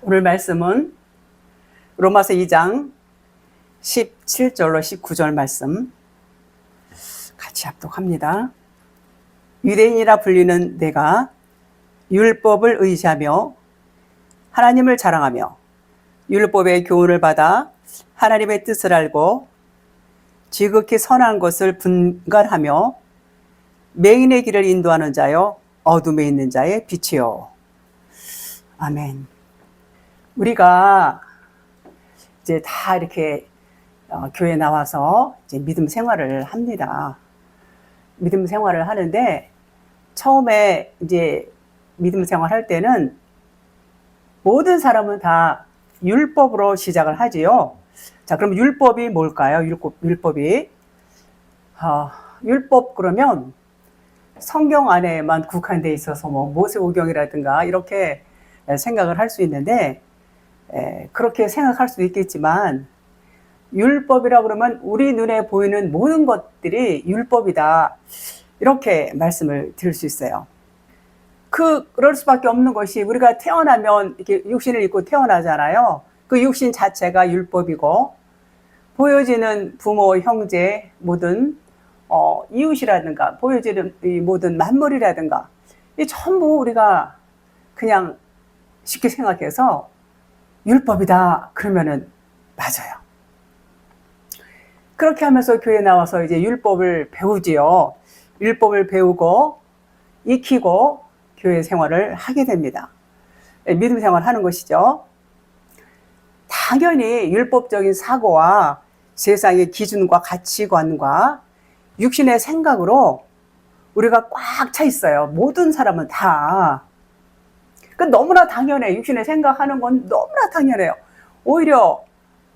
오늘 말씀은 로마서 2장 17절로 19절 말씀 같이 합독합니다. 유대인이라 불리는 내가 율법을 의지하며 하나님을 자랑하며 율법의 교훈을 받아 하나님의 뜻을 알고 지극히 선한 것을 분간하며 맹인의 길을 인도하는 자여 어둠에 있는 자의 빛이요. 아멘. 우리가 이제 다 이렇게 교회 나와서 이제 믿음 생활을 합니다. 믿음 생활을 하는데 처음에 이제 믿음 생활 할 때는 모든 사람은 다 율법으로 시작을 하지요. 자, 그럼 율법이 뭘까요? 율법이 율법 그러면 성경 안에만 국한되어 있어서 뭐 모세오경이라든가 이렇게 생각을 할 수 있는데 그렇게 생각할 수도 있겠지만 율법이라 그러면 우리 눈에 보이는 모든 것들이 율법이다 이렇게 말씀을 드릴 수 있어요. 그럴 수밖에 없는 것이 우리가 태어나면 이렇게 육신을 입고 태어나잖아요. 그 육신 자체가 율법이고 보여지는 부모, 형제, 모든 이웃이라든가 보여지는 이 모든 만물이라든가 이 전부 우리가 그냥 쉽게 생각해서 율법이다 그러면은 맞아요. 그렇게 하면서 교회 나와서 이제 율법을 배우지요. 율법을 배우고 익히고 교회 생활을 하게 됩니다. 믿음 생활을 하는 것이죠. 당연히 율법적인 사고와 세상의 기준과 가치관과 육신의 생각으로 우리가 꽉 차 있어요. 모든 사람은 다. 너무나 당연해. 육신의 생각하는 건 너무나 당연해요. 오히려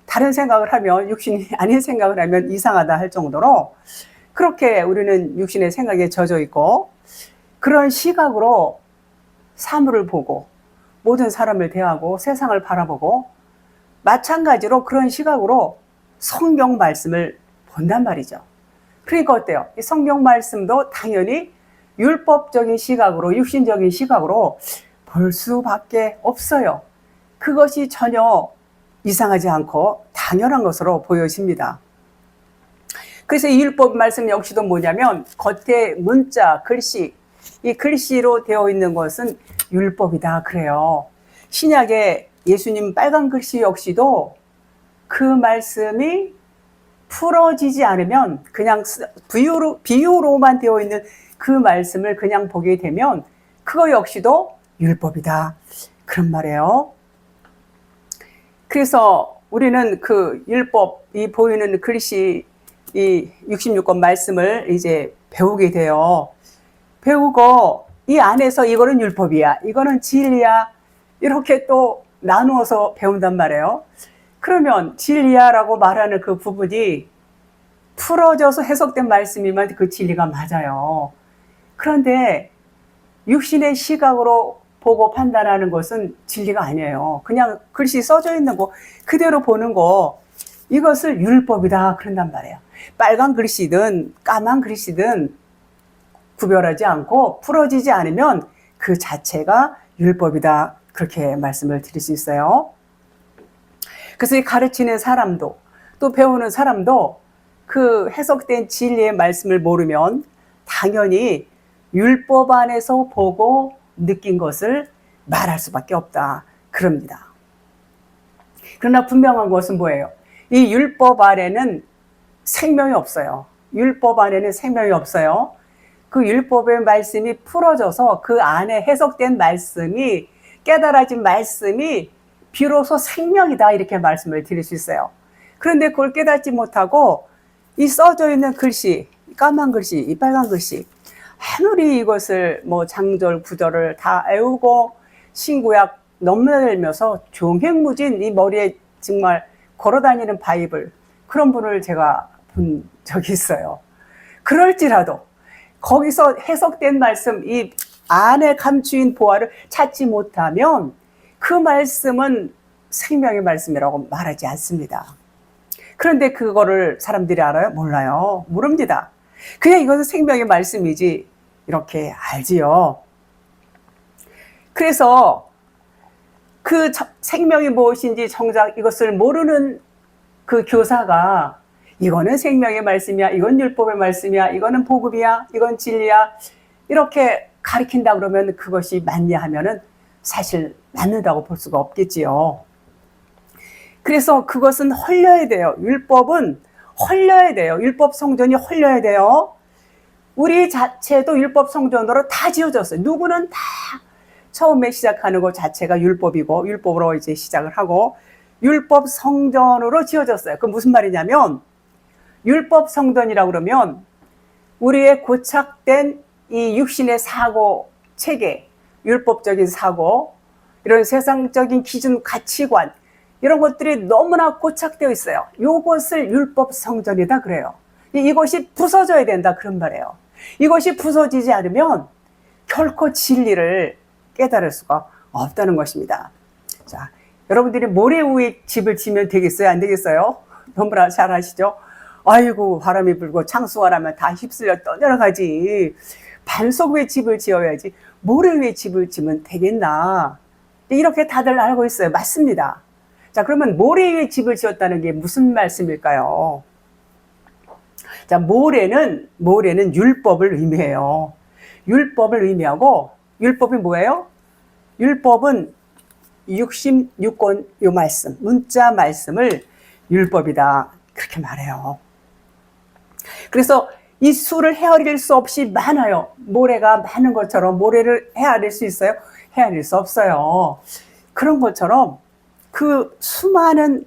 다른 생각을 하면 육신이 아닌 생각을 하면 이상하다 할 정도로 그렇게 우리는 육신의 생각에 젖어 있고 그런 시각으로 사물을 보고 모든 사람을 대하고 세상을 바라보고 마찬가지로 그런 시각으로 성경 말씀을 본단 말이죠. 그러니까 어때요? 이 성경 말씀도 당연히 율법적인 시각으로 육신적인 시각으로 볼 수밖에 없어요. 그것이 전혀 이상하지 않고 당연한 것으로 보여집니다. 그래서 이 율법 말씀 역시도 뭐냐면 겉에 문자, 글씨, 이 글씨로 되어 있는 것은 율법이다 그래요. 신약의 예수님 빨간 글씨 역시도 그 말씀이 풀어지지 않으면 그냥 비유로만 되어 있는 그 말씀을 그냥 보게 되면 그거 역시도 율법이다 그런 말이에요. 그래서 우리는 그 율법, 이 보이는 글씨, 이 66권 말씀을 이제 배우게 돼요. 배우고 이 안에서 이거는 율법이야, 이거는 진리야 이렇게 또 나누어서 배운단 말이에요. 그러면 진리야라고 말하는 그 부분이 풀어져서 해석된 말씀이면 그 진리가 맞아요. 그런데 육신의 시각으로 보고 판단하는 것은 진리가 아니에요. 그냥 글씨 써져 있는 거 그대로 보는 거 이것을 율법이다 그런단 말이에요. 빨간 글씨든 까만 글씨든 구별하지 않고 풀어지지 않으면 그 자체가 율법이다 그렇게 말씀을 드릴 수 있어요. 그래서 이 가르치는 사람도 또 배우는 사람도 그 해석된 진리의 말씀을 모르면 당연히 율법 안에서 보고 느낀 것을 말할 수밖에 없다 그럽니다. 그러나 분명한 것은 뭐예요? 이 율법 안에는 생명이 없어요. 율법 안에는 생명이 없어요. 그 율법의 말씀이 풀어져서 그 안에 해석된 말씀이 깨달아진 말씀이 비로소 생명이다 이렇게 말씀을 드릴 수 있어요. 그런데 그걸 깨닫지 못하고 이 써져 있는 글씨, 까만 글씨, 이 빨간 글씨 아무리 이것을 뭐 장절, 구절을 다 외우고 신구약 넘나들면서 종횡무진 이 머리에 정말 걸어다니는 바이블 그런 분을 제가 본 적이 있어요. 그럴지라도 거기서 해석된 말씀 이 안에 감추인 보화를 찾지 못하면 그 말씀은 생명의 말씀이라고 말하지 않습니다. 그런데 그거를 사람들이 알아요? 몰라요. 모릅니다. 그냥 이것은 생명의 말씀이지 이렇게 알지요. 그래서 그 생명이 무엇인지 정작 이것을 모르는 그 교사가 이거는 생명의 말씀이야, 이건 율법의 말씀이야, 이거는 복음이야, 이건 진리야, 이렇게 가르친다 그러면 그것이 맞냐 하면은 사실 맞는다고 볼 수가 없겠지요. 그래서 그것은 헐려야 돼요. 율법은 헐려야 돼요. 율법 성전이 헐려야 돼요. 우리 자체도 율법 성전으로 다 지어졌어요. 누구는 다 처음에 시작하는 것 자체가 율법이고, 율법으로 이제 시작을 하고, 율법 성전으로 지어졌어요. 그 무슨 말이냐면, 율법 성전이라고 그러면, 우리의 고착된 이 육신의 사고 체계, 율법적인 사고, 이런 세상적인 기준, 가치관, 이런 것들이 너무나 고착되어 있어요. 이것을 율법 성전이다 그래요. 이것이 부서져야 된다 그런 말이에요. 이것이 부서지지 않으면 결코 진리를 깨달을 수가 없다는 것입니다. 자, 여러분들이 모래 위에 집을 지면 되겠어요? 안 되겠어요? 너무나 잘 아시죠? 아이고, 바람이 불고 창수가라면 다 휩쓸려 떠내려가지. 반석 위에 집을 지어야지 모래 위에 집을 지면 되겠나? 이렇게 다들 알고 있어요. 맞습니다. 자, 그러면 모래 위에 집을 지었다는 게 무슨 말씀일까요? 자, 모래는 율법을 의미해요. 율법을 의미하고, 율법이 뭐예요? 율법은 66권 요 말씀, 문자 말씀을 율법이다. 그렇게 말해요. 그래서 이 수를 헤아릴 수 없이 많아요. 모래가 많은 것처럼 모래를 헤아릴 수 있어요? 헤아릴 수 없어요. 그런 것처럼 그 수많은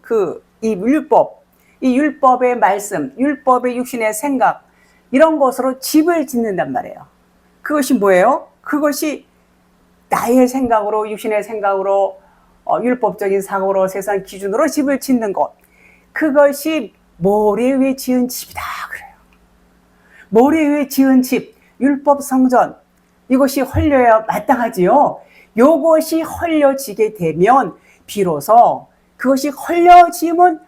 이 율법의 말씀, 율법의 육신의 생각, 이런 것으로 집을 짓는단 말이에요. 그것이 뭐예요? 그것이 나의 생각으로, 육신의 생각으로, 율법적인 사고로, 세상 기준으로 집을 짓는 것. 그것이 모래 위에 지은 집이다. 그래요. 모래 위에 지은 집, 율법 성전. 이것이 헐려야 마땅하지요. 이것이 헐려지게 되면 비로소 그것이 헐려지면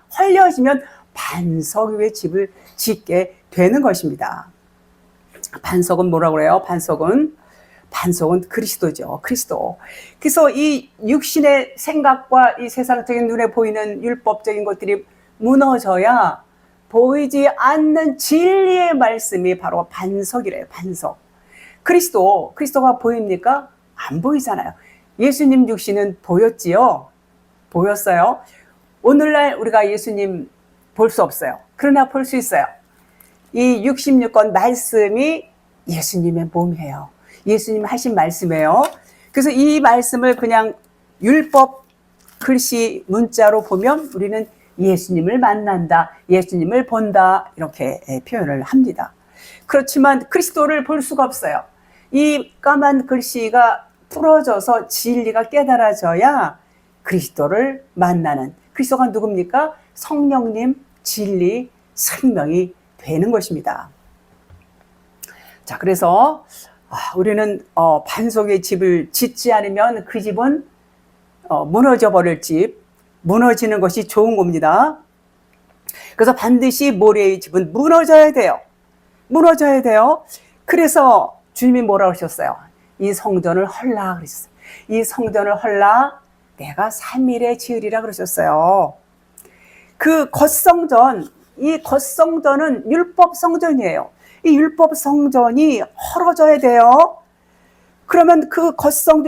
반석 위에 집을 짓게 되는 것입니다. 반석은 뭐라고 그래요? 반석은 그리스도죠. 그리스도. 그래서 이 육신의 생각과 이 세상적인 눈에 보이는 율법적인 것들이 무너져야 보이지 않는 진리의 말씀이 바로 반석이래요. 반석. 그리스도가 보입니까? 안 보이잖아요. 예수님 육신은 보였지요. 보였어요. 오늘날 우리가 예수님 볼 수 없어요. 그러나 볼 수 있어요. 이 66권 말씀이 예수님의 몸이에요. 예수님 하신 말씀이에요. 그래서 이 말씀을 그냥 율법 글씨 문자로 보면 우리는 예수님을 만난다, 예수님을 본다, 이렇게 표현을 합니다. 그렇지만 그리스도를 볼 수가 없어요. 이 까만 글씨가 풀어져서 진리가 깨달아져야 그리스도를 만나는, 그리스도가 누굽니까? 성령님, 진리, 생명이 되는 것입니다. 자, 그래서 우리는 반석의 집을 짓지 않으면 그 집은 무너져 버릴 집, 무너지는 것이 좋은 겁니다. 그래서 반드시 모래의 집은 무너져야 돼요. 무너져야 돼요. 그래서 주님이 뭐라고 하셨어요? 이 성전을 헐라 그러셨어요. 이 성전을 헐라 내가 3일에 지으리라 그러셨어요. 그 겉성전, 이 겉성전은 율법 성전이에요. 이 율법 성전이 헐어져야 돼요. 그러면 그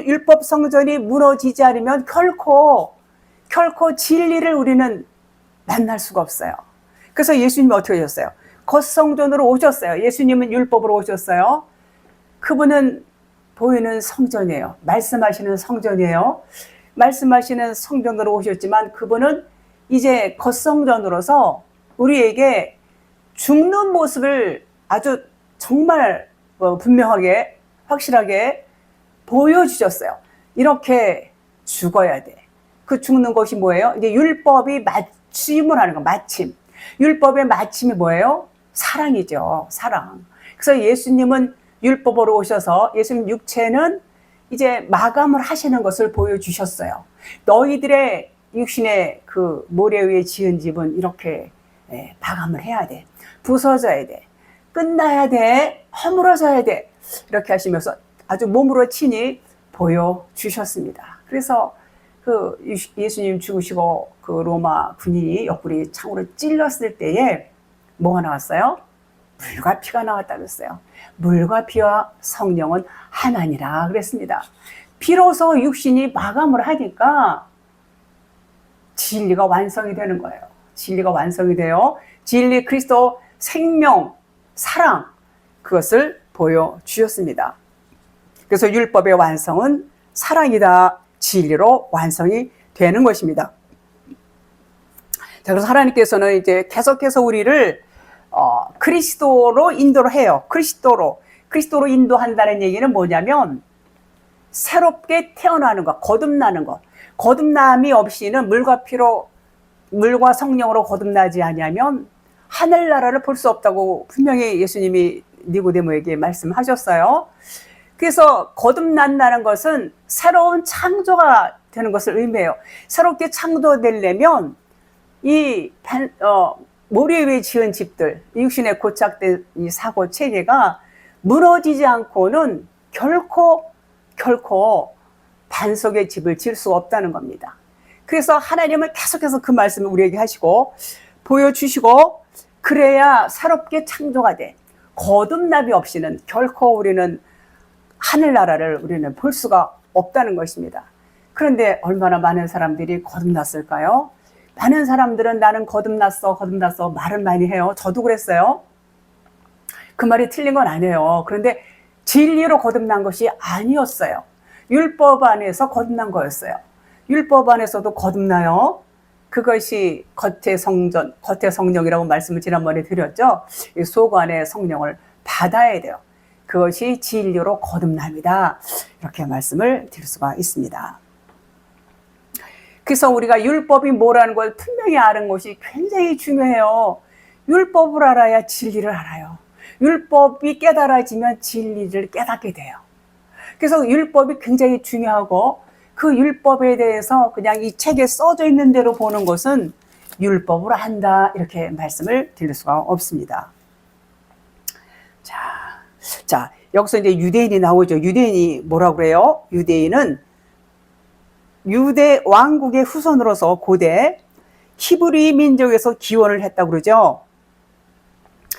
율법 성전이 무너지지 않으면 결코 진리를 우리는 만날 수가 없어요. 그래서 예수님이 어떻게 하셨어요? 겉성전으로 오셨어요. 예수님은 율법으로 오셨어요. 그분은 보이는 성전이에요. 말씀하시는 성전이에요. 말씀하시는 성전으로 오셨지만 그분은 이제 겉성전으로서 우리에게 죽는 모습을 아주 정말 분명하게 확실하게 보여주셨어요. 이렇게 죽어야 돼. 그 죽는 것이 뭐예요? 이제 율법이 마침을 하는 거, 마침. 율법의 마침이 뭐예요? 사랑이죠. 사랑. 그래서 예수님은 율법으로 오셔서 예수님 육체는 이제 마감을 하시는 것을 보여주셨어요. 너희들의 육신의 그 모래 위에 지은 집은 이렇게 마감을 해야 돼. 부서져야 돼. 끝나야 돼. 허물어져야 돼. 이렇게 하시면서 아주 몸으로 친히 보여주셨습니다. 그래서 예수님 죽으시고 그 로마 군인이 옆구리 창으로 찔렀을 때에 뭐가 나왔어요? 물과 피가 나왔다 그랬어요. 물과 피와 성령은 하나니라 그랬습니다. 비로소 육신이 마감을 하니까 진리가 완성이 되는 거예요. 진리가 완성이 돼요. 진리, 그리스도, 생명, 사랑, 그것을 보여주셨습니다. 그래서 율법의 완성은 사랑이다, 진리로 완성이 되는 것입니다. 자, 그래서 하나님께서는 이제 계속해서 우리를 그리스도로 인도를 해요. 그리스도로 인도한다는 얘기는 뭐냐면 새롭게 태어나는 것, 거듭나는 것. 거듭남이 없이는 물과 성령으로 거듭나지 아니하면 하늘나라를 볼 수 없다고 분명히 예수님이 니고데모에게 말씀하셨어요. 그래서 거듭난다는 것은 새로운 창조가 되는 것을 의미해요. 새롭게 창조되려면 이 모래 위에 지은 집들, 육신에 고착된 이 사고 체계가 무너지지 않고는 결코 반석의 집을 지을 수 없다는 겁니다. 그래서 하나님은 계속해서 그 말씀을 우리에게 하시고 보여주시고, 그래야 새롭게 창조가 돼. 거듭남이 없이는 결코 우리는 하늘나라를 우리는 볼 수가 없다는 것입니다. 그런데 얼마나 많은 사람들이 거듭났을까요? 많은 사람들은 나는 거듭났어 말은 많이 해요. 저도 그랬어요. 그 말이 틀린 건 아니에요. 그런데 진리로 거듭난 것이 아니었어요. 율법 안에서 거듭난 거였어요. 율법 안에서도 거듭나요. 그것이 겉의 성령이라고 말씀을 지난번에 드렸죠. 속 안에 성령을 받아야 돼요. 그것이 진리로 거듭납니다. 이렇게 말씀을 드릴 수가 있습니다. 그래서 우리가 율법이 뭐라는 걸 분명히 아는 것이 굉장히 중요해요. 율법을 알아야 진리를 알아요. 율법이 깨달아지면 진리를 깨닫게 돼요. 그래서 율법이 굉장히 중요하고, 그 율법에 대해서 그냥 이 책에 써져 있는 대로 보는 것은 율법으로 한다, 이렇게 말씀을 드릴 수가 없습니다. 자, 여기서 이제 유대인이 나오죠. 유대인이 뭐라고 그래요? 유대인은 유대 왕국의 후손으로서 고대 히브리 민족에서 기원을 했다고 그러죠.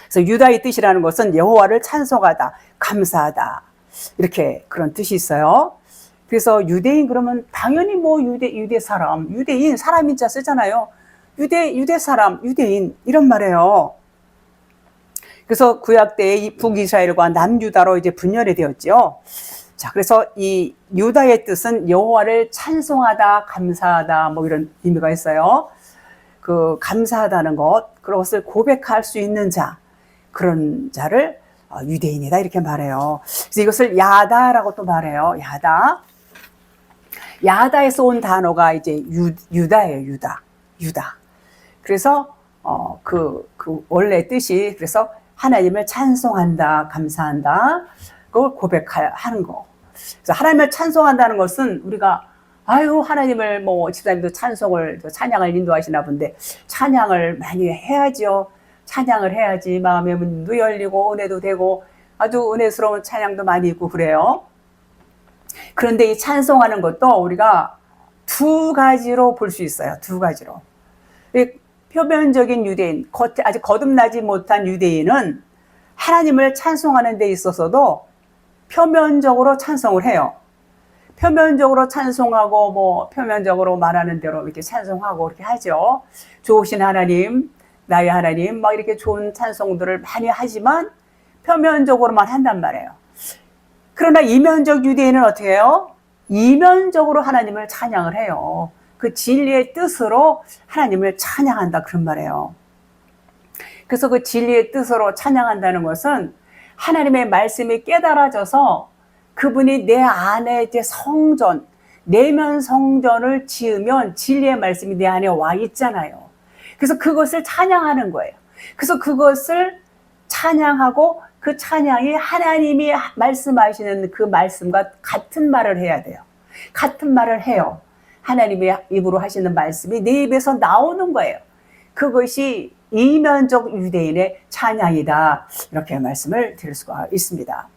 그래서 유다의 뜻이라는 것은 여호와를 찬송하다, 감사하다, 이렇게 그런 뜻이 있어요. 그래서 유대인 그러면 당연히 뭐 유대 사람, 유대인, 사람인자 쓰잖아요. 유대 사람, 유대인, 이런 말이에요. 그래서 구약 때의 북이스라엘과 남유다로 이제 분열이 되었죠. 자, 그래서 이 유다의 뜻은 여호와를 찬송하다, 감사하다, 뭐 이런 의미가 있어요. 그 감사하다는 것, 그것을 고백할 수 있는 자, 그런 자를 유대인이다, 이렇게 말해요. 그래서 이것을 야다라고 또 말해요. 야다에서 온 단어가 이제 유다예요. 유다. 그래서 그 원래 뜻이, 그래서 하나님을 찬송한다, 감사한다, 그걸 고백하는 거. 그래서 하나님을 찬송한다는 것은 우리가 하나님을 뭐 집사님도 찬양을 인도하시나 본데 찬양을 많이 해야죠. 찬양을 해야지 마음의 문도 열리고 은혜도 되고 아주 은혜스러운 찬양도 많이 있고 그래요. 그런데 이 찬송하는 것도 우리가 두 가지로 볼 수 있어요. 두 가지로. 표면적인 유대인, 아직 거듭나지 못한 유대인은 하나님을 찬송하는 데 있어서도 표면적으로 찬송을 해요. 표면적으로 찬송하고 뭐 표면적으로 말하는 대로 이렇게 찬송하고 그렇게 하죠. 좋으신 하나님, 나의 하나님, 막 이렇게 좋은 찬송들을 많이 하지만 표면적으로만 한단 말이에요. 그러나 이면적 유대인은 어떻게 해요? 이면적으로 하나님을 찬양을 해요. 그 진리의 뜻으로 하나님을 찬양한다, 그런 말이에요. 그래서 그 진리의 뜻으로 찬양한다는 것은 하나님의 말씀이 깨달아져서 그분이 내 안에 이제 성전, 내면 성전을 지으면 진리의 말씀이 내 안에 와 있잖아요. 그래서 그것을 찬양하는 거예요. 그래서 그것을 찬양하고 그 찬양이 하나님이 말씀하시는 그 말씀과 같은 말을 해야 돼요. 같은 말을 해요. 하나님의 입으로 하시는 말씀이 내 입에서 나오는 거예요. 그것이 이면적 유대인의 찬양이다, 이렇게 말씀을 드릴 수가 있습니다.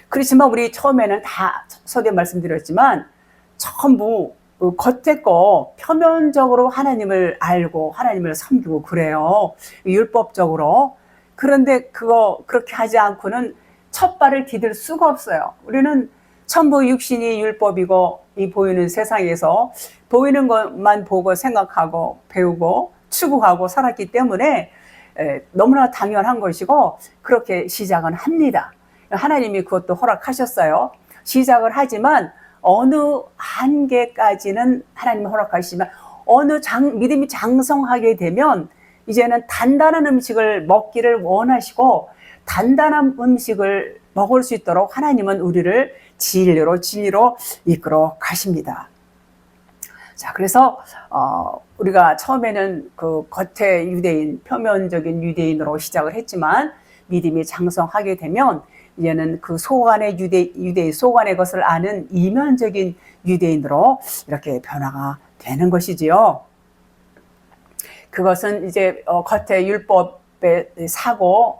그렇지만 우리 처음에는 다 서두에 말씀드렸지만 전부 겉에 거 표면적으로 하나님을 알고 하나님을 섬기고 그래요. 율법적으로. 그런데 그렇게 하지 않고는 첫 발을 디딜 수가 없어요. 우리는 천부 육신이 율법이고 이 보이는 세상에서 보이는 것만 보고 생각하고 배우고 추구하고 살았기 때문에 너무나 당연한 것이고 그렇게 시작은 합니다. 하나님이 그것도 허락하셨어요. 시작을 하지만 어느 한계까지는 하나님이 허락하시지만 믿음이 장성하게 되면 이제는 단단한 음식을 먹기를 원하시고 단단한 음식을 먹을 수 있도록 하나님은 우리를 진리로 이끌어 가십니다. 자, 그래서 우리가 처음에는 그 겉에 유대인, 표면적인 유대인으로 시작을 했지만 믿음이 장성하게 되면 이제는 그 속안의 유대인 속안의 것을 아는 이면적인 유대인으로 이렇게 변화가 되는 것이지요. 그것은 이제 겉에 율법의 사고,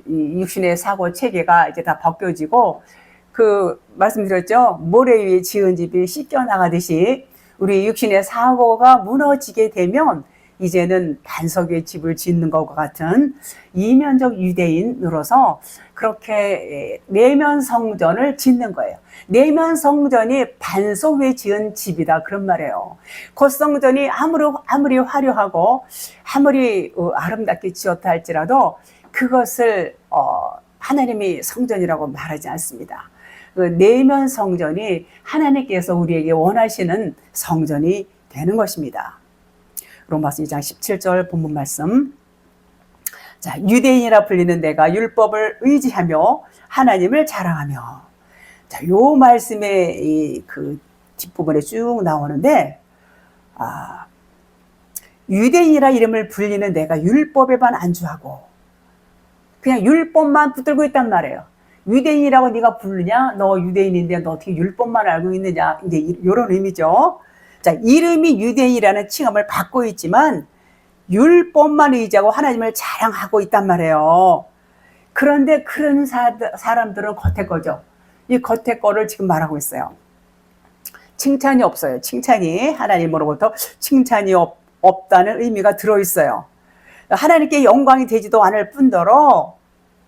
이 육신의 사고 체계가 이제 다 벗겨지고 말씀드렸죠. 모래 위에 지은 집이 씻겨 나가듯이 우리 육신의 사고가 무너지게 되면 이제는 반석 위에 집을 짓는 것과 같은 이면적 유대인으로서 그렇게 내면 성전을 짓는 거예요. 내면 성전이 반석 위에 지은 집이다 그런 말이에요. 겉성전이 아무리 화려하고 아무리 아름답게 지었다 할지라도 그것을 하나님이 성전이라고 말하지 않습니다. 그 내면 성전이 하나님께서 우리에게 원하시는 성전이 되는 것입니다. 로마서 2장 17절 본문 말씀. 자, 유대인이라 불리는 내가 율법을 의지하며 하나님을 자랑하며. 자, 요 말씀의 그 뒷부분에 쭉 나오는데, 유대인이라 이름을 불리는 내가 율법에만 안주하고, 그냥 율법만 붙들고 있단 말이에요. 유대인이라고 네가 부르냐? 너 유대인인데 너 어떻게 율법만 알고 있느냐? 이제 이런 의미죠. 자, 이름이 유대인이라는 칭함을 받고 있지만 율법만 의지하고 하나님을 자랑하고 있단 말이에요. 그런데 그런 사람들은 겉에 거죠. 이 겉에 거를 지금 말하고 있어요. 칭찬이 없어요. 칭찬이 하나님으로부터 칭찬이 없다는 의미가 들어있어요. 하나님께 영광이 되지도 않을 뿐더러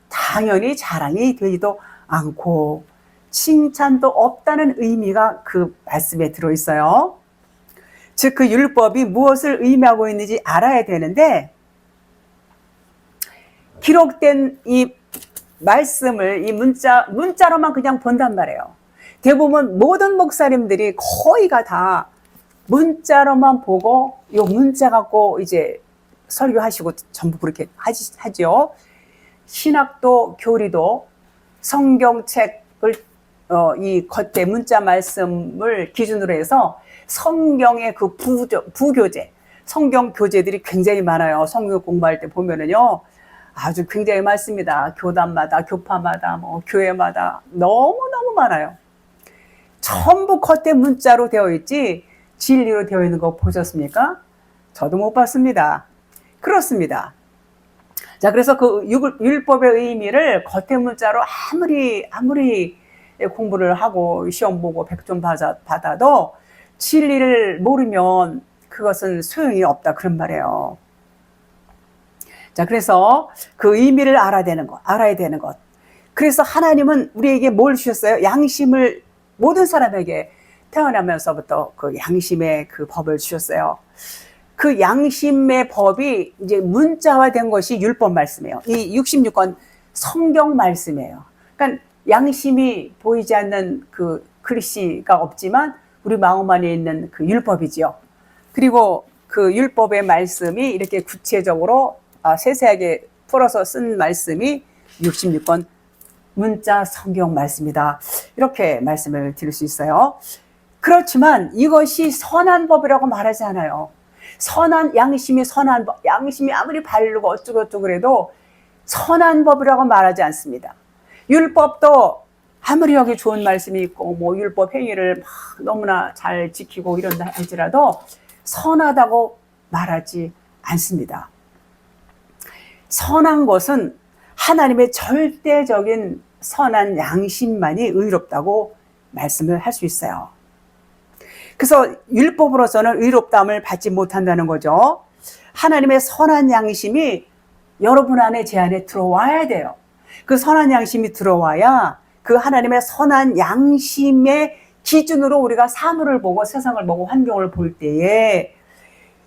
당연히 자랑이 되지도 않고 칭찬도 없다는 의미가 그 말씀에 들어있어요. 즉 그 율법이 무엇을 의미하고 있는지 알아야 되는데 기록된 이 말씀을 이 문자로만 그냥 본단 말이에요. 대부분 모든 목사님들이 거의가 다 문자로만 보고 이 문자 갖고 이제 설교하시고 전부 그렇게 하죠. 신학도 교리도 성경책을 이 겉에 문자 말씀을 기준으로 해서 성경의 그 부교재, 성경 교재들이 굉장히 많아요. 성경 공부할 때 보면은요, 아주 굉장히 많습니다. 교단마다, 교파마다, 뭐 교회마다 너무너무 많아요. 전부 겉에 문자로 되어 있지 진리로 되어 있는 거 보셨습니까? 저도 못 봤습니다. 그렇습니다. 자, 그래서 그 율법의 의미를 겉에 문자로 아무리 공부를 하고 시험 보고 백점 받아도 진리를 모르면 그것은 소용이 없다 그런 말이에요. 자, 그래서 그 의미를 알아야 되는 것. 그래서 하나님은 우리에게 뭘 주셨어요? 양심을 모든 사람에게 태어나면서부터 그 양심의 그 법을 주셨어요. 그 양심의 법이 이제 문자화된 것이 율법 말씀이에요. 이 66권 성경 말씀이에요. 그러니까 양심이 보이지 않는 그 글씨가 없지만 우리 마음 안에 있는 그 율법이지요. 그리고 그 율법의 말씀이 이렇게 구체적으로 세세하게 풀어서 쓴 말씀이 66권 문자 성경 말씀이다. 이렇게 말씀을 드릴 수 있어요. 그렇지만 이것이 선한 법이라고 말하지 않아요. 양심이 선한 법, 양심이 아무리 바르고 어쩌고 그래도 선한 법이라고 말하지 않습니다. 율법도 아무리 여기 좋은 말씀이 있고 뭐 율법 행위를 막 너무나 잘 지키고 이런다 할지라도 선하다고 말하지 않습니다. 선한 것은 하나님의 절대적인 선한 양심만이 의롭다고 말씀을 할 수 있어요. 그래서 율법으로서는 의롭다함을 받지 못한다는 거죠. 하나님의 선한 양심이 여러분 안에 제 안에 들어와야 돼요. 그 선한 양심이 들어와야 그 하나님의 선한 양심의 기준으로 우리가 사물을 보고 세상을 보고 환경을 볼 때에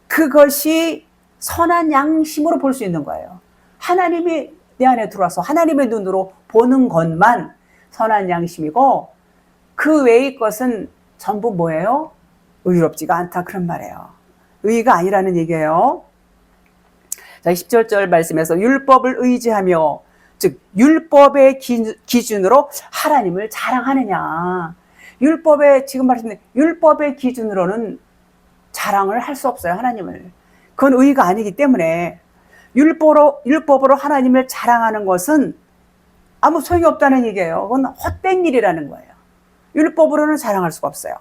그것이 선한 양심으로 볼 수 있는 거예요. 하나님이 내 안에 들어와서 하나님의 눈으로 보는 것만 선한 양심이고 그 외의 것은 전부 뭐예요? 의롭지가 않다 그런 말이에요. 의가 아니라는 얘기예요. 자, 10절 말씀에서 율법을 의지하며 즉 율법의 기준으로 하나님을 자랑하느냐. 율법의 지금 말씀드린 율법의 기준으로는 자랑을 할 수 없어요. 하나님을. 그건 의가 아니기 때문에 율법으로 하나님을 자랑하는 것은 아무 소용이 없다는 얘기예요. 그건 헛된 일이라는 거예요. 율법으로는 자랑할 수가 없어요.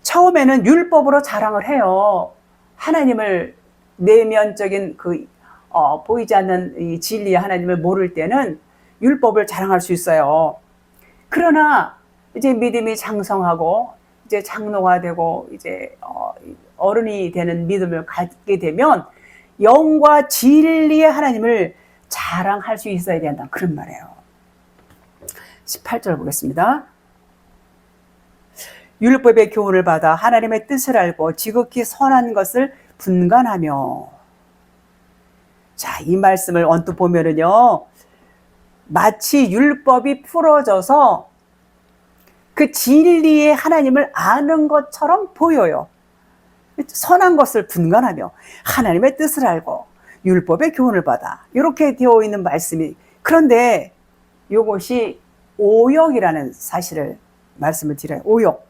처음에는 율법으로 자랑을 해요. 하나님을 내면적인 보이지 않는 이 진리의 하나님을 모를 때는 율법을 자랑할 수 있어요. 그러나 이제 믿음이 장성하고 이제 장로가 되고 이제 어른이 되는 믿음을 갖게 되면 영과 진리의 하나님을 자랑할 수 있어야 된다 그런 말이에요. 18절 보겠습니다. 율법의 교훈을 받아 하나님의 뜻을 알고 지극히 선한 것을 분간하며. 자, 이 말씀을 언뜻 보면은요, 마치 율법이 풀어져서 그 진리의 하나님을 아는 것처럼 보여요. 선한 것을 분간하며 하나님의 뜻을 알고 율법의 교훈을 받아 이렇게 되어 있는 말씀이. 그런데 이것이 오역이라는 사실을 말씀을 드려요. 오역.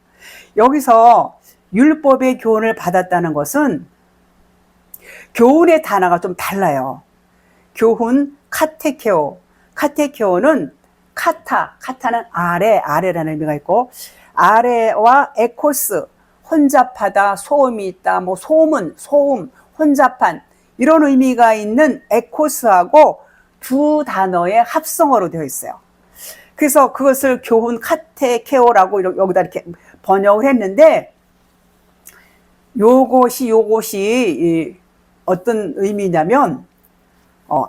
여기서 율법의 교훈을 받았다는 것은 교훈의 단어가 좀 달라요. 교훈, 카테케오. 카테케오는 카타는 아래라는 의미가 있고, 아래와 에코스, 혼잡하다, 소음이 있다, 뭐 소음, 혼잡한 이런 의미가 있는 에코스하고 두 단어의 합성어로 되어 있어요. 그래서 그것을 교훈 카테케오라고 여기다 이렇게 번역을 했는데, 요것이 어떤 의미냐면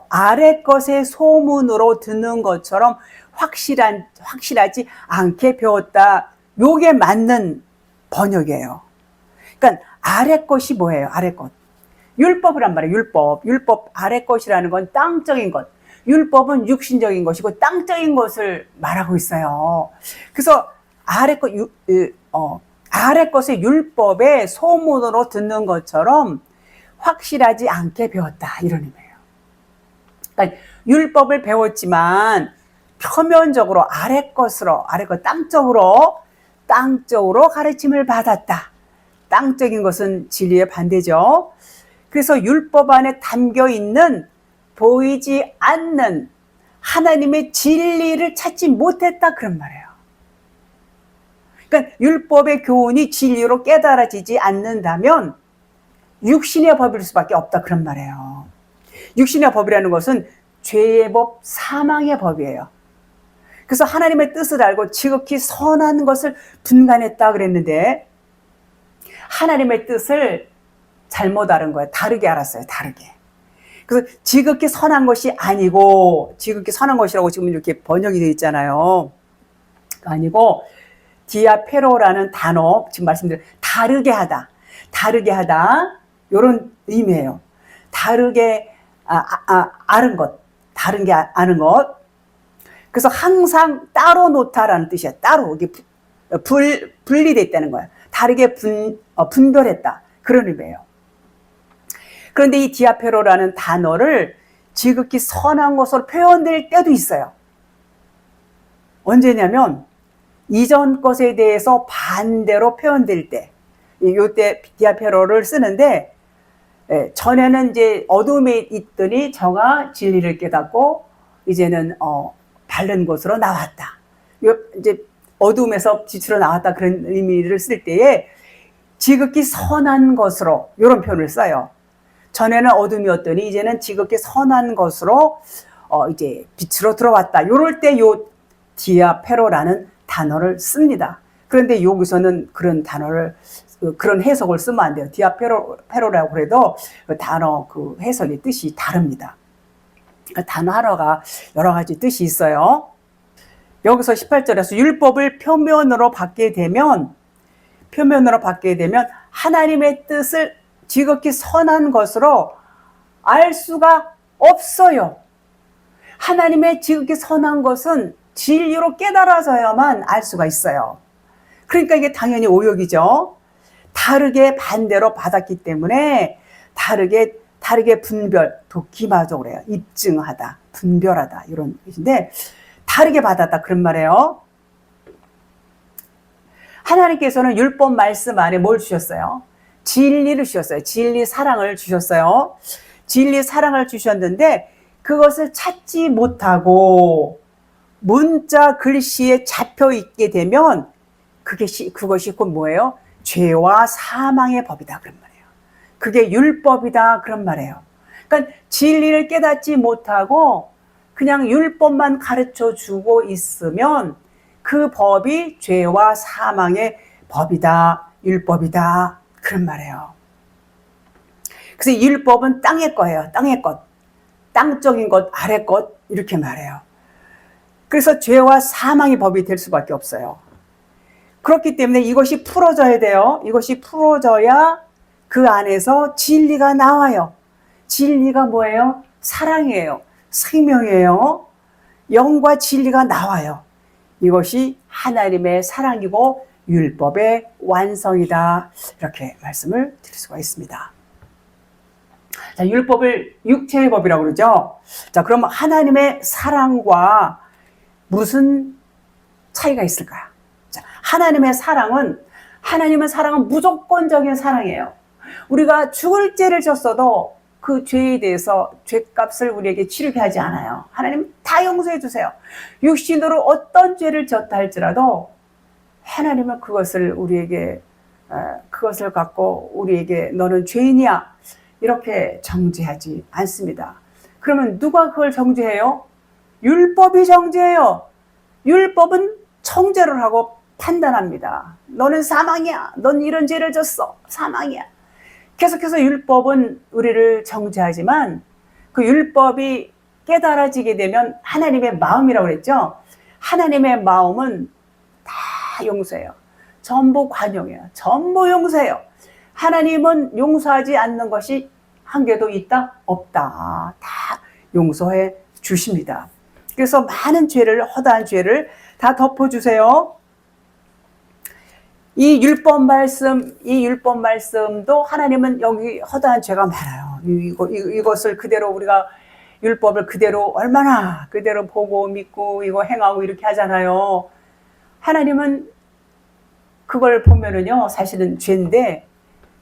아래 것의 소문으로 듣는 것처럼 확실하지 않게 배웠다. 요게 맞는 번역이에요. 그러니까 아래 것이 뭐예요? 아래 것. 율법이란 말이에요. 율법 아래 것이라는 건 땅적인 것. 율법은 육신적인 것이고 땅적인 것을 말하고 있어요. 그래서 아래 것의 율법의 소문으로 듣는 것처럼 확실하지 않게 배웠다 이런 의미예요. 그러니까 율법을 배웠지만 표면적으로 아래 것 땅적으로 가르침을 받았다. 땅적인 것은 진리의 반대죠. 그래서 율법 안에 담겨 있는 보이지 않는 하나님의 진리를 찾지 못했다 그런 말이에요. 그러니까 율법의 교훈이 진리로 깨달아지지 않는다면 육신의 법일 수밖에 없다 그런 말이에요. 육신의 법이라는 것은 죄의 법, 사망의 법이에요. 그래서 하나님의 뜻을 알고 지극히 선한 것을 분간했다 그랬는데 하나님의 뜻을 잘못 알은 거예요. 다르게 알았어요. 다르게. 그래서 지극히 선한 것이 아니고, 지극히 선한 것이라고 지금 이렇게 번역이 되어 있잖아요. 아니고 디아페로라는 단어, 지금 말씀드린 다르게 하다 이런 의미예요. 다르게 아는 것, 다른 게 아는 것. 그래서 항상 따로 놓다라는 뜻이야. 따로 이게 분리돼 있다는 거야. 다르게 분별했다 그런 의미예요. 그런데 이 디아페로라는 단어를 지극히 선한 것으로 표현될 때도 있어요. 언제냐면 이전 것에 대해서 반대로 표현될 때, 이때 디아페로를 쓰는데, 전에는 이제 어둠에 있더니 저가 진리를 깨닫고 이제는 바른 곳으로 나왔다. 이제 어둠에서 빛으로 나왔다 그런 의미를 쓸 때에 지극히 선한 것으로 이런 표현을 써요. 전에는 어둠이었더니 이제는 지극히 선한 것으로 이제 빛으로 들어왔다. 이럴 때 요 디아페로라는 단어를 씁니다. 그런데 여기서는 그런 단어를 그런 해석을 쓰면 안 돼요. 디아페로라고 그래도 그 단어 그 해석의 뜻이 다릅니다. 그 단어 하나가 여러 가지 뜻이 있어요. 여기서 18절에서 율법을 표면으로 받게 되면 하나님의 뜻을 지극히 선한 것으로 알 수가 없어요. 하나님의 지극히 선한 것은 진리로 깨달아져야만 알 수가 있어요. 그러니까 이게 당연히 오역이죠. 다르게 반대로 받았기 때문에 다르게 분별, 도키마죠 그래요. 입증하다, 분별하다 이런 뜻인데 다르게 받았다 그런 말이에요. 하나님께서는 율법 말씀 안에 뭘 주셨어요? 진리를 주셨어요. 진리 사랑을 주셨어요. 진리 사랑을 주셨는데 그것을 찾지 못하고 문자 글씨에 잡혀 있게 되면 그것이 곧 뭐예요? 죄와 사망의 법이다 그런 말이에요. 그게 율법이다 그런 말이에요. 그러니까 진리를 깨닫지 못하고 그냥 율법만 가르쳐 주고 있으면 그 법이 죄와 사망의 법이다, 율법이다 그런 말이에요. 그래서 율법은 땅의 거예요. 땅의 것, 땅적인 것, 아래 것 이렇게 말해요. 그래서 죄와 사망의 법이 될 수밖에 없어요. 그렇기 때문에 이것이 풀어져야 돼요. 이것이 풀어져야 그 안에서 진리가 나와요. 진리가 뭐예요? 사랑이에요. 생명이에요. 영과 진리가 나와요. 이것이 하나님의 사랑이고 율법의 완성이다. 이렇게 말씀을 드릴 수가 있습니다. 자, 율법을 육체의 법이라고 그러죠. 자, 그럼 하나님의 사랑과 무슨 차이가 있을까요? 자, 하나님은 사랑은 무조건적인 사랑이에요. 우리가 죽을 죄를 졌어도 그 죄에 대해서 죄값을 우리에게 치르게 하지 않아요. 하나님 다 용서해 주세요. 육신으로 어떤 죄를 졌다 할지라도 하나님은 그것을 갖고 우리에게 너는 죄인이야 이렇게 정죄하지 않습니다. 그러면 누가 그걸 정죄해요? 율법이 정죄해요. 율법은 청죄를 하고 판단합니다. 너는 사망이야. 넌 이런 죄를 졌어. 사망이야. 계속해서 율법은 우리를 정죄하지만 그 율법이 깨달아지게 되면 하나님의 마음이라고 그랬죠. 하나님의 마음은 다 용서해요. 전부 관용해요. 전부 용서해요. 하나님은 용서하지 않는 것이 한 개도 있다? 없다. 다 용서해 주십니다. 그래서 많은 허다한 죄를 다 덮어주세요. 이 율법 말씀도 하나님은 여기 허다한 죄가 많아요. 이것을 그대로 우리가 율법을 그대로 얼마나 그대로 보고 믿고 이거 행하고 이렇게 하잖아요. 하나님은 그걸 보면은요, 사실은 죄인데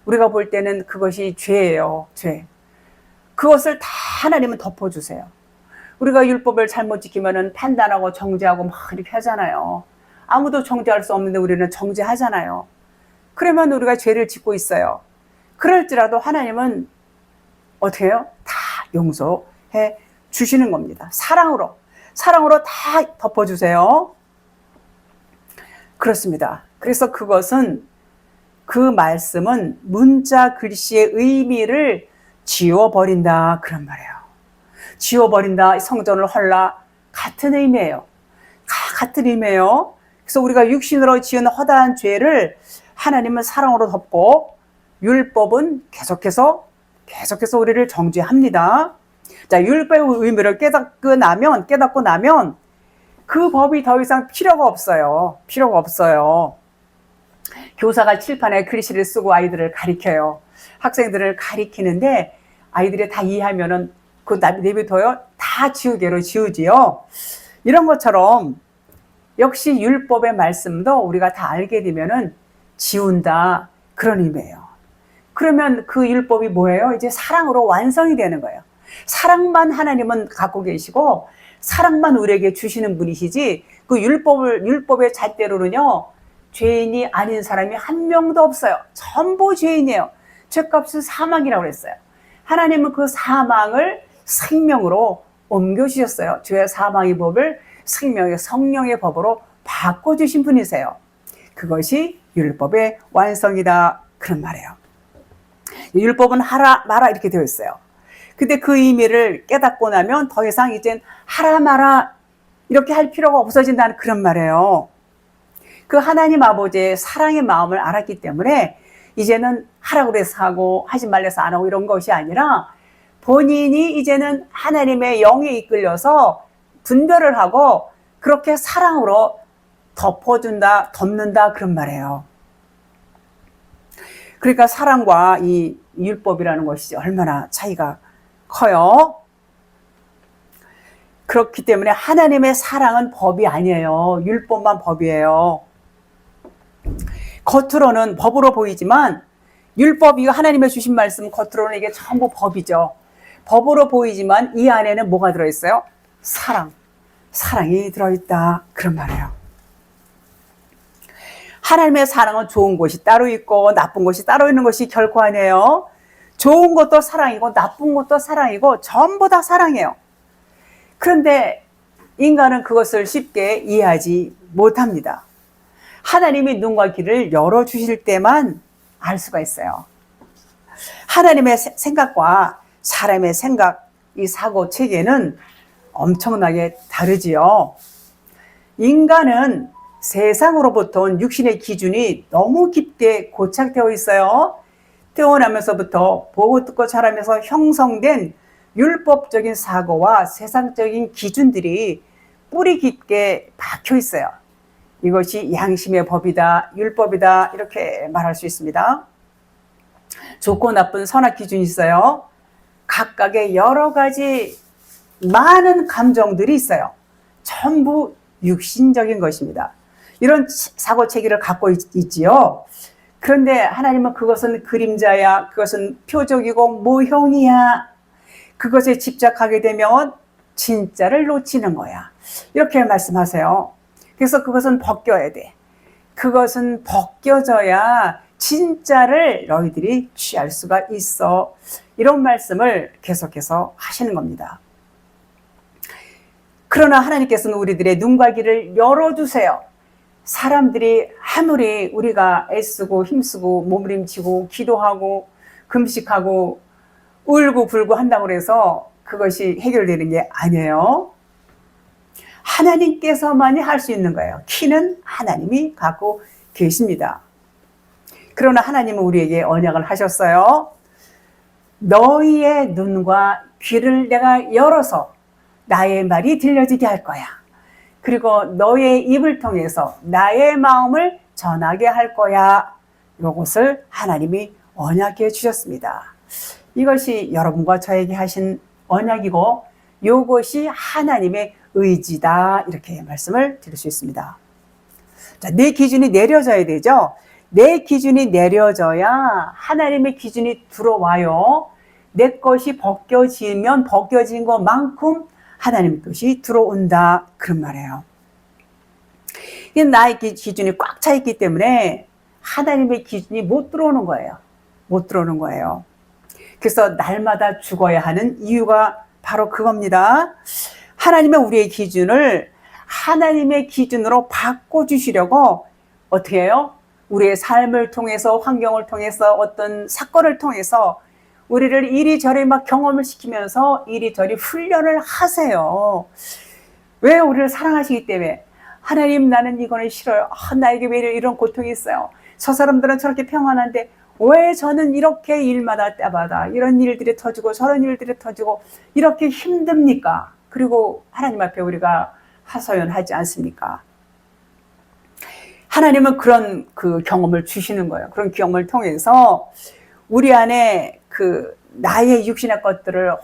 우리가 볼 때는 그것이 죄예요. 죄. 그것을 다 하나님은 덮어주세요. 우리가 율법을 잘못 지키면은 판단하고 정죄하고 막 이렇게 하잖아요. 아무도 정죄할 수 없는데 우리는 정죄하잖아요. 그러면 우리가 죄를 짓고 있어요. 그럴지라도 하나님은 어떻게 해요? 다 용서해 주시는 겁니다. 사랑으로 다 덮어주세요. 그렇습니다. 그래서 그 말씀은 문자 글씨의 의미를 지워버린다 그런 말이에요. 지워버린다, 성전을 헐라 같은 의미예요. 같은 의미예요. 그래서 우리가 육신으로 지은 허다한 죄를 하나님은 사랑으로 덮고 율법은 계속해서 우리를 정죄합니다. 자, 율법의 의미를 깨닫고 나면 그 법이 더 이상 필요가 없어요. 교사가 칠판에 글씨를 쓰고 아이들을 가리켜요. 학생들을 가리키는데 아이들이 다 이해하면은 그 내비둬요. 다 지우개로 지우지요. 이런 것처럼 역시 율법의 말씀도 우리가 다 알게 되면은 지운다 그런 의미예요. 그러면 그 율법이 뭐예요? 이제 사랑으로 완성이 되는 거예요. 사랑만 하나님은 갖고 계시고 사랑만 우리에게 주시는 분이시지 그 율법의 잣대로는요 죄인이 아닌 사람이 한 명도 없어요. 전부 죄인이에요. 죄값은 사망이라고 그랬어요. 하나님은 그 사망을 생명으로 옮겨주셨어요. 죄와 사망의 법을 생명의 성령의 법으로 바꿔주신 분이세요. 그것이 율법의 완성이다. 그런 말이에요. 율법은 하라 마라 이렇게 되어 있어요. 근데 그 의미를 깨닫고 나면 더 이상 이젠 하라 마라 이렇게 할 필요가 없어진다는 그런 말이에요. 그 하나님 아버지의 사랑의 마음을 알았기 때문에 이제는 하라고 그래서 하고 하지 말래서 안 하고 이런 것이 아니라 본인이 이제는 하나님의 영에 이끌려서 분별을 하고 그렇게 사랑으로 덮어준다, 덮는다 그런 말이에요. 그러니까 사랑과 이 율법이라는 것이 얼마나 차이가 커요. 그렇기 때문에 하나님의 사랑은 법이 아니에요. 율법만 법이에요. 겉으로는 법으로 보이지만 율법, 이거 하나님의 주신 말씀 겉으로는 이게 전부 법이죠. 법으로 보이지만 이 안에는 뭐가 들어있어요? 사랑이 들어있다 그런 말이에요. 하나님의 사랑은 좋은 것이 따로 있고 나쁜 것이 따로 있는 것이 결코 아니에요. 좋은 것도 사랑이고 나쁜 것도 사랑이고 전부 다 사랑이에요. 그런데 인간은 그것을 쉽게 이해하지 못합니다. 하나님이 눈과 귀를 열어주실 때만 알 수가 있어요. 하나님의 생각과 사람의 생각, 이 사고 체계는 엄청나게 다르지요. 인간은 세상으로부터 온 육신의 기준이 너무 깊게 고착되어 있어요. 태어나면서부터 보고 듣고 자라면서 형성된 율법적인 사고와 세상적인 기준들이 뿌리 깊게 박혀 있어요. 이것이 양심의 법이다, 율법이다 이렇게 말할 수 있습니다. 좋고 나쁜 선악 기준이 있어요. 각각의 여러 가지 많은 감정들이 있어요. 전부 육신적인 것입니다. 이런 사고 체계를 갖고 있지요. 그런데 하나님은 그것은 그림자야, 그것은 표적이고 모형이야. 그것에 집착하게 되면 진짜를 놓치는 거야. 이렇게 말씀하세요. 그래서 그것은 벗겨야 돼. 그것은 벗겨져야 진짜를 너희들이 취할 수가 있어. 이런 말씀을 계속해서 하시는 겁니다. 그러나 하나님께서는 우리들의 눈과 귀를 열어주세요. 사람들이 아무리 우리가 애쓰고 힘쓰고 몸부림치고 기도하고 금식하고 울고 불고 한다고 해서 그것이 해결되는 게 아니에요. 하나님께서만이 할 수 있는 거예요. 키는 하나님이 갖고 계십니다. 그러나 하나님은 우리에게 언약을 하셨어요. 너희의 눈과 귀를 내가 열어서 나의 말이 들려지게 할 거야. 그리고 너의 입을 통해서 나의 마음을 전하게 할 거야. 이것을 하나님이 언약해 주셨습니다. 이것이 여러분과 저에게 하신 언약이고 이것이 하나님의 의지다 이렇게 말씀을 드릴 수 있습니다. 자, 내 기준이 내려져야 되죠. 내 기준이 내려져야 하나님의 기준이 들어와요. 내 것이 벗겨지면 벗겨진 것만큼 하나님의 것이 들어온다 그런 말이에요. 나의 기준이 꽉 차 있기 때문에 하나님의 기준이 못 들어오는 거예요. 못 들어오는 거예요. 그래서 날마다 죽어야 하는 이유가 바로 그겁니다. 하나님의 우리의 기준을 하나님의 기준으로 바꿔주시려고 어떻게 해요? 우리의 삶을 통해서 환경을 통해서 어떤 사건을 통해서 우리를 이리저리 막 경험을 시키면서 이리저리 훈련을 하세요. 왜 우리를 사랑하시기 때문에 하나님 나는 이거는 싫어요. 나에게 왜 이런 고통이 있어요. 저 사람들은 저렇게 평안한데 왜 저는 이렇게 일마다 때마다 이런 일들이 터지고 저런 일들이 터지고 이렇게 힘듭니까? 그리고 하나님 앞에 우리가 하소연하지 않습니까? 하나님은 그런 그 경험을 주시는 거예요. 그런 경험을 통해서 우리 안에 그 나의 육신의 것들을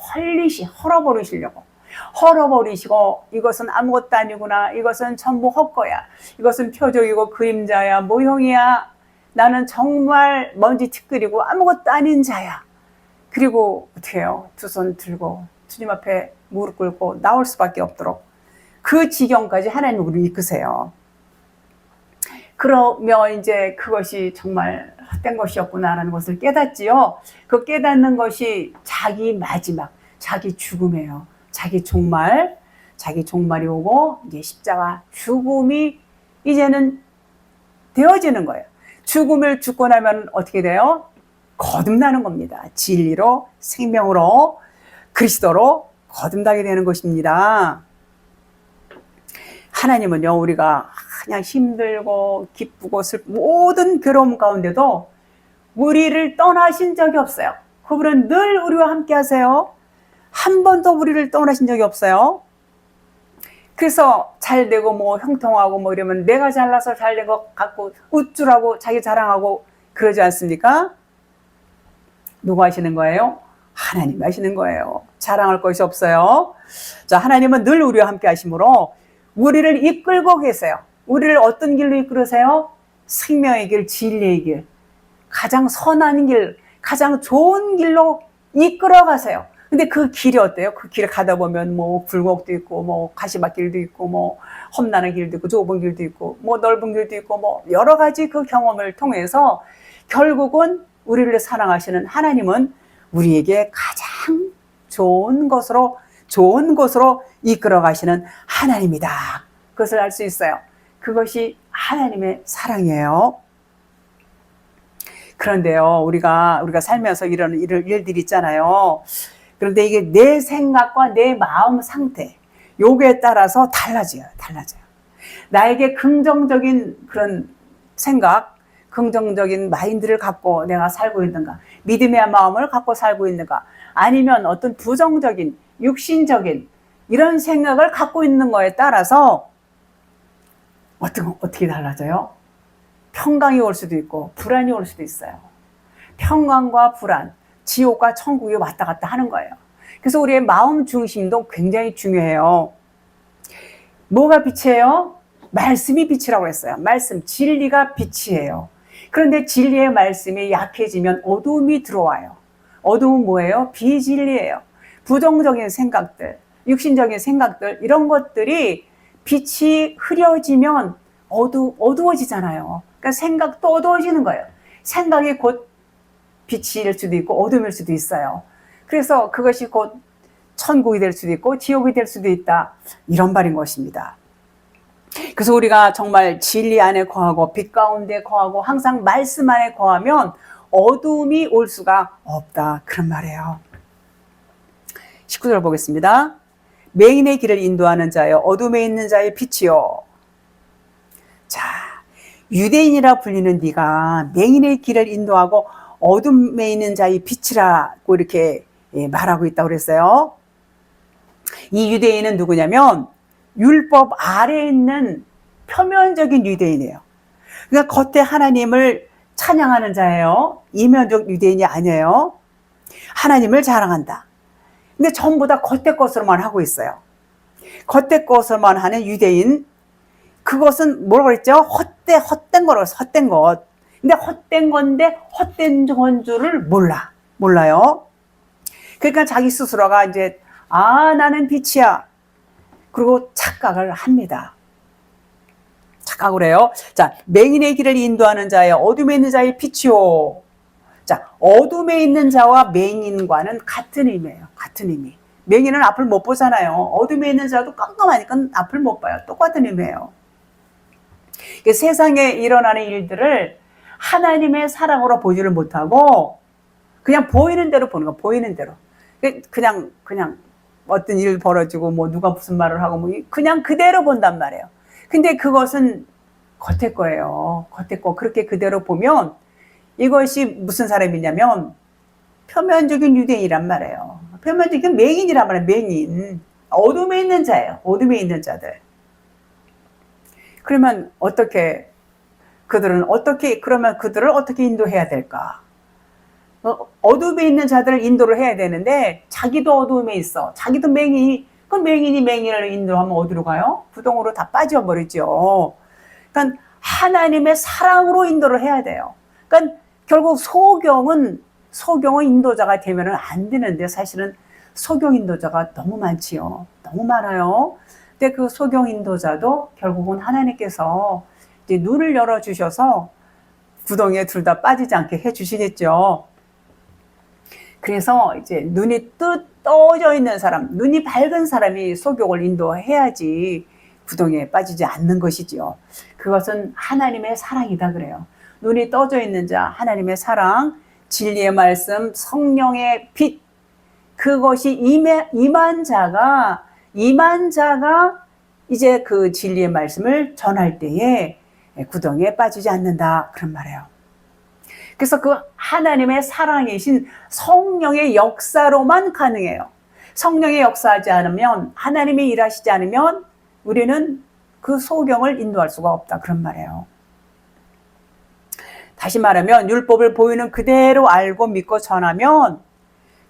헐어버리시고 이것은 아무것도 아니구나. 이것은 전부 헛거야. 이것은 표적이고 그림자야. 모형이야. 나는 정말 먼지 티끌이고 아무것도 아닌 자야. 그리고 어떻게 해요? 두 손 들고 주님 앞에 무릎 꿇고 나올 수밖에 없도록 그 지경까지 하나님 우리를 이끄세요. 그러면 이제 그것이 정말 헛된 것이었구나라는 것을 깨닫지요. 그 깨닫는 것이 자기 마지막, 자기 죽음이에요. 자기 종말이 오고 이제 십자가 죽음이 이제는 되어지는 거예요. 죽음을 죽고 나면 어떻게 돼요? 거듭나는 겁니다. 진리로, 생명으로, 그리스도로 거듭나게 되는 것입니다. 하나님은요, 우리가 그냥 힘들고 기쁘고 슬프고 모든 괴로움 가운데도 우리를 떠나신 적이 없어요. 그분은 늘 우리와 함께 하세요. 한 번도 우리를 떠나신 적이 없어요. 그래서 잘 되고 뭐 형통하고 뭐 이러면 내가 잘나서 잘 된 것 같고 우쭐하고 자기 자랑하고 그러지 않습니까? 누가 하시는 거예요? 하나님 하시는 거예요. 자랑할 것이 없어요. 자, 하나님은 늘 우리와 함께 하심으로 우리를 이끌고 계세요. 우리를 어떤 길로 이끌으세요? 생명의 길, 진리의 길, 가장 선한 길, 가장 좋은 길로 이끌어 가세요. 근데 그 길이 어때요? 그 길을 가다 보면 뭐 굴곡도 있고 뭐 가시밭길도 있고 뭐 험난한 길도 있고 좁은 길도 있고 뭐 넓은 길도 있고 뭐 여러 가지 그 경험을 통해서 결국은 우리를 사랑하시는 하나님은 우리에게 가장 좋은 곳으로 이끌어 가시는 하나님이다. 그것을 알 수 있어요. 그것이 하나님의 사랑이에요. 그런데요, 우리가 살면서 이런 일들이 있잖아요. 그런데 이게 내 생각과 내 마음 상태, 요거에 따라서 달라져요. 나에게 긍정적인 그런 생각, 긍정적인 마인드를 갖고 내가 살고 있는가, 믿음의 마음을 갖고 살고 있는가, 아니면 어떤 부정적인, 육신적인 이런 생각을 갖고 있는 거에 따라서 어떻게 달라져요? 평강이 올 수도 있고 불안이 올 수도 있어요. 평강과 불안, 지옥과 천국이 왔다 갔다 하는 거예요. 그래서 우리의 마음 중심도 굉장히 중요해요. 뭐가 빛이에요? 말씀이 빛이라고 했어요. 말씀, 진리가 빛이에요. 그런데 진리의 말씀이 약해지면 어두움이 들어와요. 어두움은 뭐예요? 비진리예요. 부정적인 생각들, 육신적인 생각들, 이런 것들이 빛이 흐려지면 어두워지잖아요. 그러니까 생각도 어두워지는 거예요. 생각이 곧 빛일 수도 있고 어둠일 수도 있어요. 그래서 그것이 곧 천국이 될 수도 있고 지옥이 될 수도 있다. 이런 말인 것입니다. 그래서 우리가 정말 진리 안에 거하고 빛 가운데 거하고 항상 말씀 안에 거하면 어두움이 올 수가 없다. 그런 말이에요. 19절 보겠습니다. 맹인의 길을 인도하는 자여 어둠에 있는 자의 빛이요. 자, 유대인이라 불리는 네가 맹인의 길을 인도하고 어둠에 있는 자의 빛이라고 이렇게 말하고 있다고 그랬어요. 이 유대인은 누구냐면 율법 아래에 있는 표면적인 유대인이에요. 그러니까 겉에 하나님을 찬양하는 자예요. 이면적 유대인이 아니에요. 하나님을 자랑한다. 근데 전부 다 겉에 것으로만 하고 있어요. 겉에 것으로만 하는 유대인. 그것은 뭐라고 그랬죠? 헛된 거라고 해서 헛된 것. 근데 헛된 건데 헛된 건 줄을 몰라요. 그러니까 자기 스스로가 이제 나는 빛이야. 그리고 착각을 합니다. 착각을 해요. 자, 맹인의 길을 인도하는 자여 어둠에 있는 자의 빛이요. 자, 어둠에 있는 자와 맹인과는 같은 의미예요. 같은 의미. 맹인은 앞을 못 보잖아요. 어둠에 있는 자도 깜깜하니까 앞을 못 봐요. 똑같은 의미예요. 세상에 일어나는 일들을 하나님의 사랑으로 보지를 못하고 그냥 보이는 대로 보는 거, 보이는 대로. 그냥 어떤 일 벌어지고 뭐 누가 무슨 말을 하고 뭐 그냥 그대로 본단 말이에요. 근데 그것은 겉에 거예요. 겉에 거. 그렇게 그대로 보면 이것이 무슨 사람이냐면 표면적인 유대인이란 말이에요. 표면적인 맹인이란 말이에요. 맹인. 어둠에 있는 자예요. 어둠에 있는 자들. 그러면 그들을 어떻게 인도해야 될까? 어둠에 있는 자들을 인도를 해야 되는데 자기도 어둠에 있어. 자기도 맹인이 맹인을 인도하면 어디로 가요? 부동으로 다 빠져버리죠. 그러니까 하나님의 사랑으로 인도를 해야 돼요. 그러니까 결국 소경은 인도자가 되면 안 되는데 사실은 소경 인도자가 너무 많지요. 너무 많아요. 근데 그 소경 인도자도 결국은 하나님께서 이제 눈을 열어주셔서 구덩이에 둘 다 빠지지 않게 해주시겠죠. 그래서 이제 눈이 떠져 있는 사람, 눈이 밝은 사람이 소경을 인도해야지 구덩이에 빠지지 않는 것이지요. 그것은 하나님의 사랑이다 그래요. 눈이 떠져 있는 자, 하나님의 사랑, 진리의 말씀, 성령의 빛, 그것이 임한 자가 이제 그 진리의 말씀을 전할 때에 구덩이에 빠지지 않는다 그런 말이에요. 그래서 그 하나님의 사랑이신 성령의 역사로만 가능해요. 성령의 역사하지 않으면, 하나님이 일하시지 않으면 우리는 그 소경을 인도할 수가 없다 그런 말이에요. 다시 말하면 율법을 보이는 그대로 알고 믿고 전하면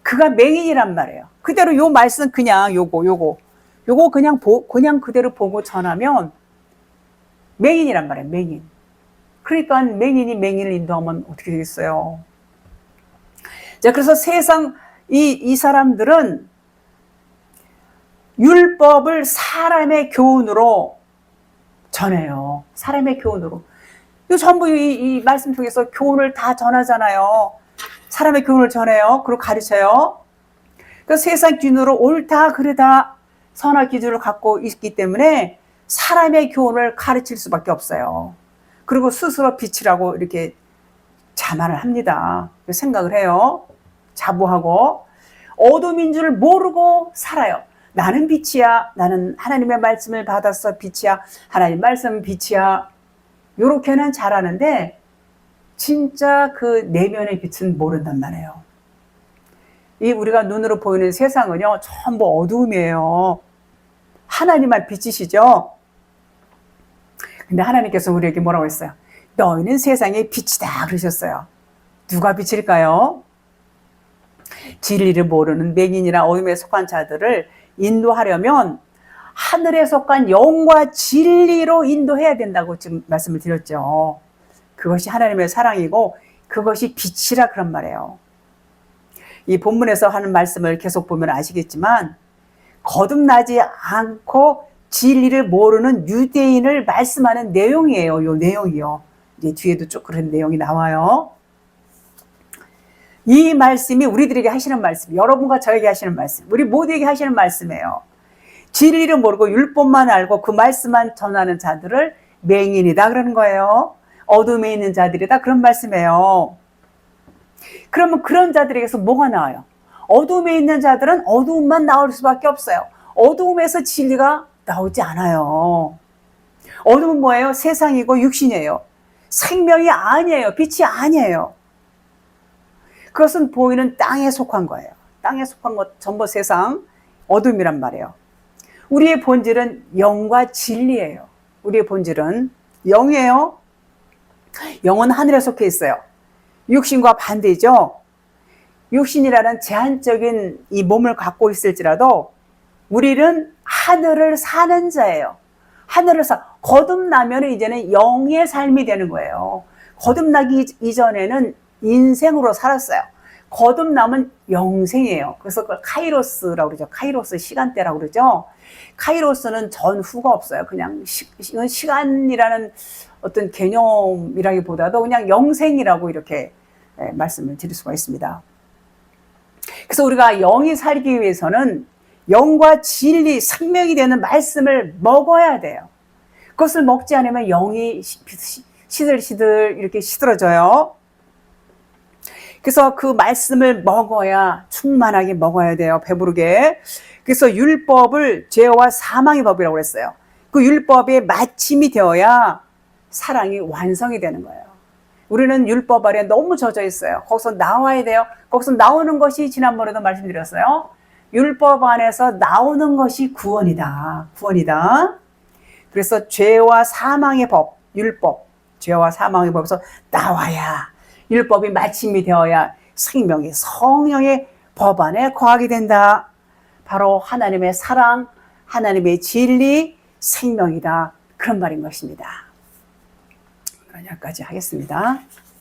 그가 맹인이란 말이에요. 그대로 요 말씀 그냥 요거 그냥 그대로 보고 전하면 맹인이란 말이에요. 맹인. 그러니까 맹인이 맹인을 인도하면 어떻게 되겠어요? 자, 그래서 세상 이 사람들은 율법을 사람의 교훈으로 전해요. 사람의 교훈으로. 이 전부 이 말씀 속에서 교훈을 다 전하잖아요. 사람의 교훈을 전해요. 그리고 가르쳐요. 그 세상 기준으로 옳다 그르다 선악 기준을 갖고 있기 때문에 사람의 교훈을 가르칠 수밖에 없어요. 그리고 스스로 빛이라고 이렇게 자만을 합니다. 생각을 해요. 자부하고 어둠인 줄 모르고 살아요. 나는 빛이야. 나는 하나님의 말씀을 받아서 빛이야. 하나님 말씀은 빛이야. 요렇게는 잘하는데 진짜 그 내면의 빛은 모른단 말이에요. 이 우리가 눈으로 보이는 세상은요 전부 어두움이에요. 하나님만 빛이시죠. 근데 하나님께서 우리에게 뭐라고 했어요? 너희는 세상의 빛이다 그러셨어요. 누가 빛일까요? 진리를 모르는 맹인이나 어둠에 속한 자들을 인도하려면 하늘에 속한 영과 진리로 인도해야 된다고 지금 말씀을 드렸죠. 그것이 하나님의 사랑이고 그것이 빛이라 그런 말이에요. 이 본문에서 하는 말씀을 계속 보면 아시겠지만 거듭나지 않고 진리를 모르는 유대인을 말씀하는 내용이에요. 이 내용이요. 이제 뒤에도 쭉 그런 내용이 나와요. 이 말씀이 우리들에게 하시는 말씀, 여러분과 저에게 하시는 말씀, 우리 모두에게 하시는 말씀이에요. 진리를 모르고 율법만 알고 그 말씀만 전하는 자들을 맹인이다 그러는 거예요. 어둠에 있는 자들이다 그런 말씀이에요. 그러면 그런 자들에게서 뭐가 나와요? 어둠에 있는 자들은 어두움만 나올 수밖에 없어요. 어두움에서 진리가 나오지 않아요. 어둠은 뭐예요? 세상이고 육신이에요. 생명이 아니에요. 빛이 아니에요. 그것은 보이는 땅에 속한 거예요. 땅에 속한 것 전부 세상 어둠이란 말이에요. 우리의 본질은 영과 진리예요. 우리의 본질은 영이에요. 영은 하늘에 속해 있어요. 육신과 반대죠. 육신이라는 제한적인 이 몸을 갖고 있을지라도 우리는 하늘을 사는 자예요. 하늘을 거듭나면 이제는 영의 삶이 되는 거예요. 거듭나기 이전에는 인생으로 살았어요. 거듭남은 영생이에요. 그래서 그걸 카이로스라고 그러죠. 카이로스 시간대라고 그러죠. 카이로스는 전후가 없어요. 그냥 시간이라는 어떤 개념이라기보다도 그냥 영생이라고 이렇게 말씀을 드릴 수가 있습니다. 그래서 우리가 영이 살기 위해서는 영과 진리, 생명이 되는 말씀을 먹어야 돼요. 그것을 먹지 않으면 영이 시들시들 이렇게 시들어져요. 그래서 그 말씀을 먹어야 충만하게 먹어야 돼요. 배부르게. 그래서 율법을 죄와 사망의 법이라고 했어요. 그 율법의 마침이 되어야 사랑이 완성이 되는 거예요. 우리는 율법 아래 너무 젖어 있어요. 거기서 나와야 돼요. 거기서 나오는 것이 지난번에도 말씀드렸어요. 율법 안에서 나오는 것이 구원이다. 구원이다. 그래서 죄와 사망의 법, 율법, 죄와 사망의 법에서 나와야 율법이 마침이 되어야 생명이 성령의 법 안에 거하게 된다. 바로 하나님의 사랑, 하나님의 진리, 생명이다. 그런 말인 것입니다. 여기까지 하겠습니다.